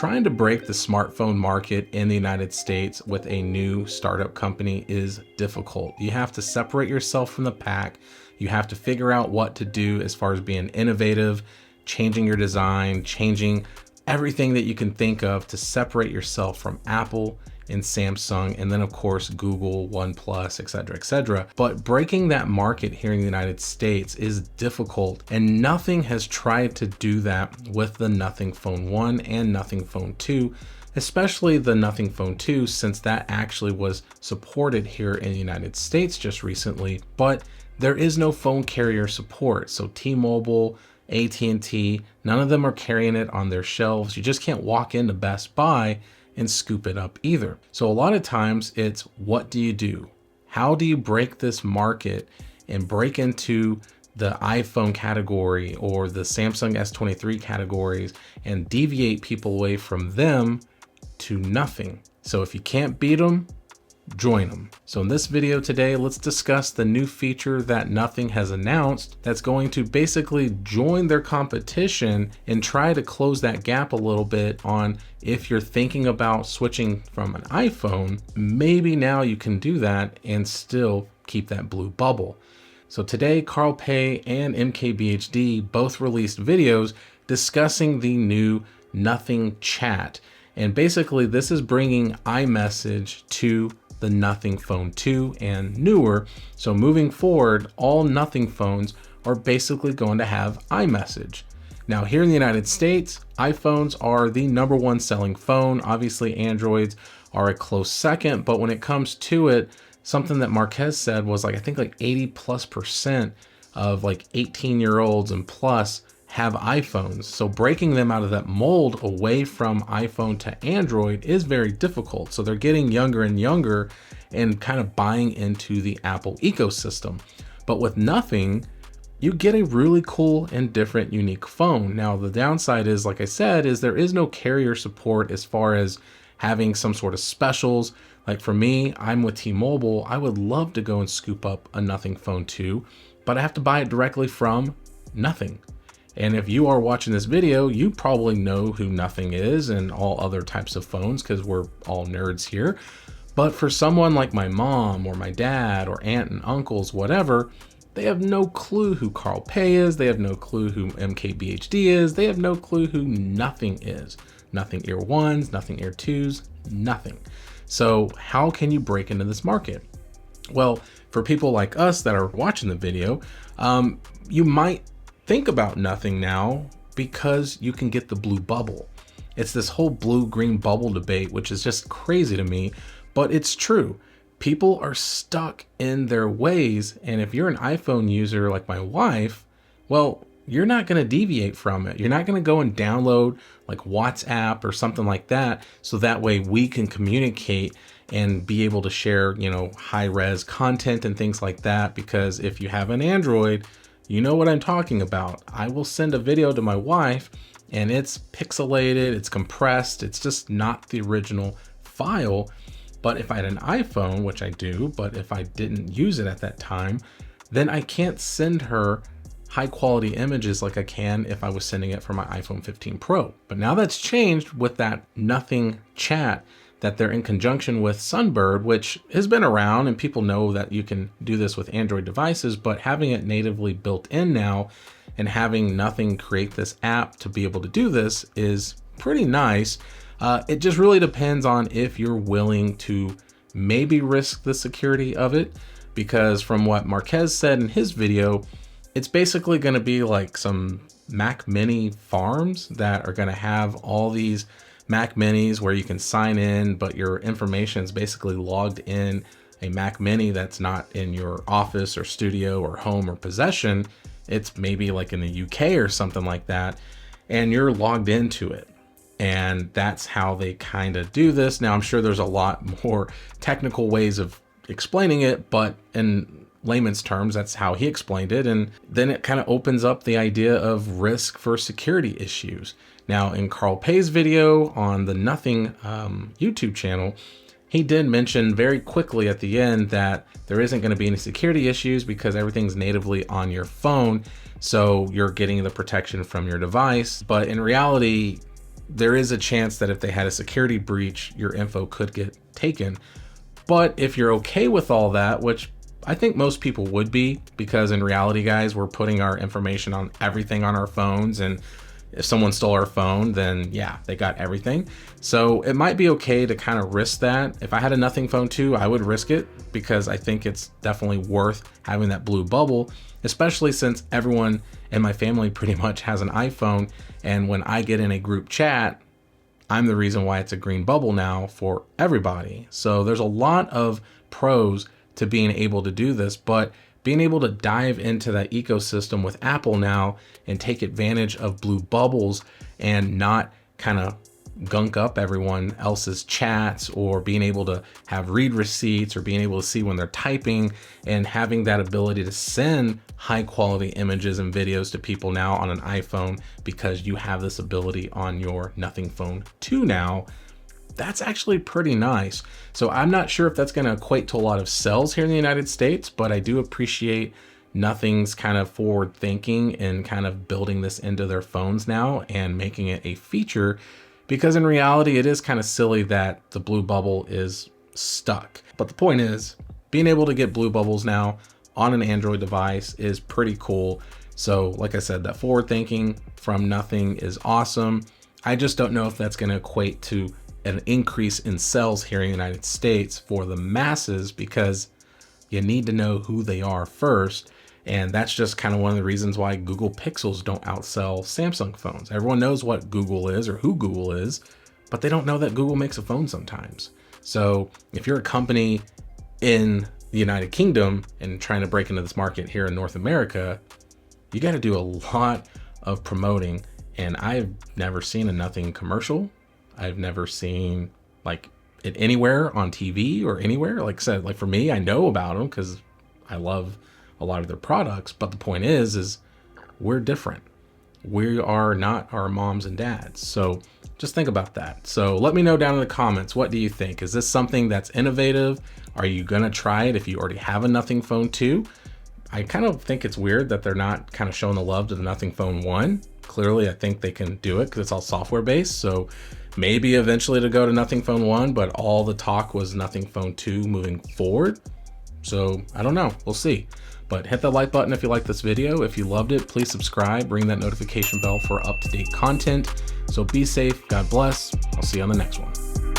Trying to break the smartphone market in the United States with a new startup company is difficult. You have to separate yourself from the pack. You have to figure out what to do as far as being innovative, changing your design, changing everything that you can think of to separate yourself from Apple and Samsung, and then of course Google, OnePlus, etc., etc. But breaking that market here in the United States is difficult, and Nothing has tried to do that with the Nothing Phone 1 and Nothing Phone 2, especially the Nothing Phone 2, since that actually was supported here in the United States just recently, but there is no phone carrier support. So T-Mobile, AT&T, none of them are carrying it on their shelves. You just can't walk into Best Buy and scoop it up either. So a lot of times it's, what do you do? How do you break this market and break into the iPhone category or the Samsung S23 categories and deviate people away from them to Nothing? So if you can't beat them, join them. So in this video today, let's discuss the new feature that Nothing has announced that's going to basically join their competition and try to close that gap a little bit on, if you're thinking about switching from an iPhone, maybe now you can do that and still keep that blue bubble. So today, Carl Pei and MKBHD both released videos discussing the new Nothing Chat. And basically this is bringing iMessage to the Nothing Phone 2 and newer. So moving forward, all Nothing phones are basically going to have iMessage. Now here in the United States, iPhones are the #1 selling phone. Obviously Androids are a close second, but when it comes to it, something that Marquez said was like, I think like 80+% of like 18-year-olds and plus have iPhones. So breaking them out of that mold away from iPhone to Android is very difficult. So they're getting younger and younger and kind of buying into the Apple ecosystem. But with Nothing, you get a really cool and different, unique phone. Now, the downside is, like I said, is there is no carrier support as far as having some sort of specials. Like for me, I'm with T-Mobile. I would love to go and scoop up a Nothing Phone 2, but I have to buy it directly from Nothing. And if you are watching this video, you probably know who Nothing is and all other types of phones because we're all nerds here. But for someone like my mom or my dad or aunt and uncles, whatever, they have no clue who Carl Pei is. They have no clue who MKBHD is. They have no clue who Nothing is. Nothing Ear 1s, Nothing Ear 2s, nothing. So how can you break into this market? Well, for people like us that are watching the video, you might think about Nothing now because you can get the blue bubble. It's this whole blue-green bubble debate, which is just crazy to me, but it's true. People are stuck in their ways, and if you're an iPhone user like my wife, well, you're not going to deviate from it. You're not going to go and download like WhatsApp or something like that, so that way we can communicate and be able to share, high-res content and things like that. Because if you have an Android, you know what I'm talking about. I will send a video to my wife and it's pixelated, it's compressed, it's just not the original file. But if I had an iPhone, which I do, but if I didn't use it at that time, then I can't send her high quality images like I can if I was sending it from my iPhone 15 Pro. But now that's changed with that Nothing Chat that they're in conjunction with Sunbird, which has been around and people know that you can do this with Android devices, but having it natively built in now and having Nothing create this app to be able to do this is pretty nice. It just really depends on if you're willing to maybe risk the security of it, because from what Marquez said in his video, it's basically going to be like some Mac Mini farms that are going to have all these Mac Minis where you can sign in, but your information is basically logged in a Mac Mini that's not in your office or studio or home or possession. It's maybe like in the UK or something like that, and you're logged into it. And that's how they kind of do this. Now, I'm sure there's a lot more technical ways of explaining it, but in layman's terms, that's how he explained it. And then it kind of opens up the idea of risk for security issues. Now, in Carl Pei's video on the Nothing YouTube channel, he did mention very quickly at the end that there isn't going to be any security issues because everything's natively on your phone. So you're getting the protection from your device. But in reality, there is a chance that if they had a security breach, your info could get taken. But if you're okay with all that, which I think most people would be, because in reality, guys, we're putting our information on everything on our phones, and if someone stole our phone, then yeah, they got everything. So it might be okay to kind of risk that. If I had a Nothing phone too, I would risk it, because I think it's definitely worth having that blue bubble, especially since everyone in my family pretty much has an iPhone. And when I get in a group chat, I'm the reason why it's a green bubble now for everybody. So there's a lot of pros to being able to do this, but being able to dive into that ecosystem with Apple now and take advantage of blue bubbles and not kind of gunk up everyone else's chats, or being able to have read receipts, or being able to see when they're typing, and having that ability to send high quality images and videos to people now on an iPhone, because you have this ability on your Nothing phone 2 now. That's actually pretty nice. So I'm not sure if that's going to equate to a lot of sales here in the United States, but I do appreciate Nothing's kind of forward thinking and kind of building this into their phones now and making it a feature, because in reality, it is kind of silly that the blue bubble is stuck. But the point is, being able to get blue bubbles now on an Android device is pretty cool. So like I said, that forward thinking from Nothing is awesome. I just don't know if that's going to equate to an increase in sales here in the United States for the masses, because you need to know who they are first. And that's just kind of one of the reasons why Google Pixels don't outsell Samsung phones. Everyone knows what Google is or who Google is, but they don't know that Google makes a phone sometimes. So if you're a company in the United Kingdom and trying to break into this market here in North America, you got to do a lot of promoting. And I've never seen a Nothing commercial. I've never seen like it anywhere on TV or anywhere. Like I said, like for me, I know about them because I love a lot of their products. But the point is we're different. We are not our moms and dads. So just think about that. So let me know down in the comments, what do you think? Is this something that's innovative? Are you going to try it if you already have a Nothing phone 2? I kind of think it's weird that they're not kind of showing the love to the Nothing phone 1. Clearly, I think they can do it because it's all software based. So maybe eventually to go to Nothing phone 1, but all the talk was Nothing phone 2 moving forward. So I don't know, we'll see. But hit that like button if you like this video. If you loved it, please subscribe, ring that notification bell for up-to-date content. So be safe, God bless. I'll see you on the next one.